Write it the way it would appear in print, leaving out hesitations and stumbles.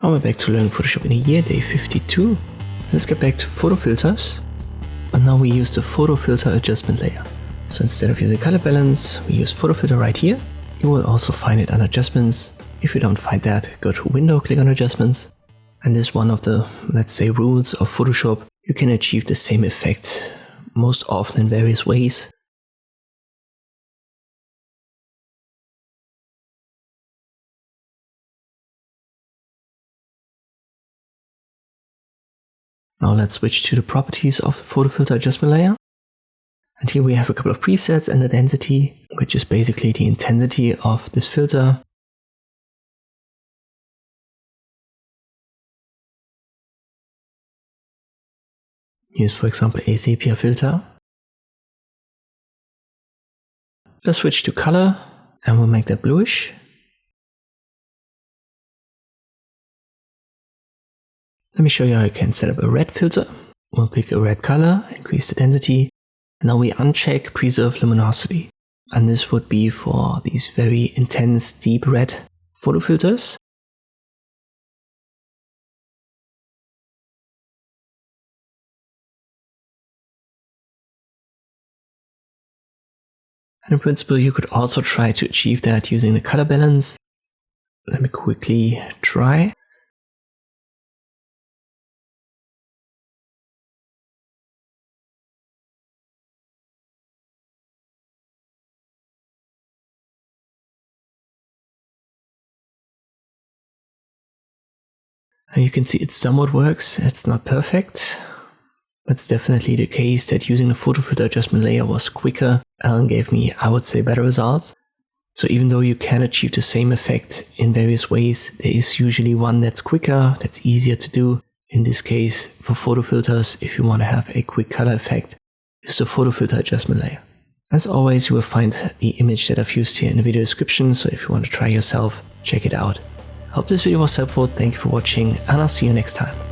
Now we're back to learning Photoshop in a year, day 52. Let's get back to photo filters. And now we use the photo filter adjustment layer. So instead of using color balance, we use photo filter right here. You will also find it under adjustments. If you don't find that, go to window, click on adjustments. And this is one of the, let's say, rules of Photoshop. You can achieve the same effect most often in various ways. Now let's switch to the properties of the photo filter adjustment layer. And here we have a couple of presets and the density, which is basically the intensity of this filter. Here's, for example, a sepia filter. Let's switch to color and we'll make that bluish. Let me show you how you can set up a red filter. We'll pick a red color, increase the density, and now we uncheck preserve luminosity. And this would be for these very intense, deep red photo filters. And in principle, you could also try to achieve that using the color balance. Let me quickly try. You can see it somewhat works. It's not perfect, but it's definitely the case that using the photo filter adjustment layer was quicker and gave me, I would say, better results. So even though you can achieve the same effect in various ways, there is usually one that's quicker, that's easier to do. In this case, for photo filters, if you want to have a quick color effect, use the photo filter adjustment layer. As always, you will find the image that I've used here in the video description, so if you want to try yourself, check it out. Hope this video was helpful, thank you for watching, and I'll see you next time.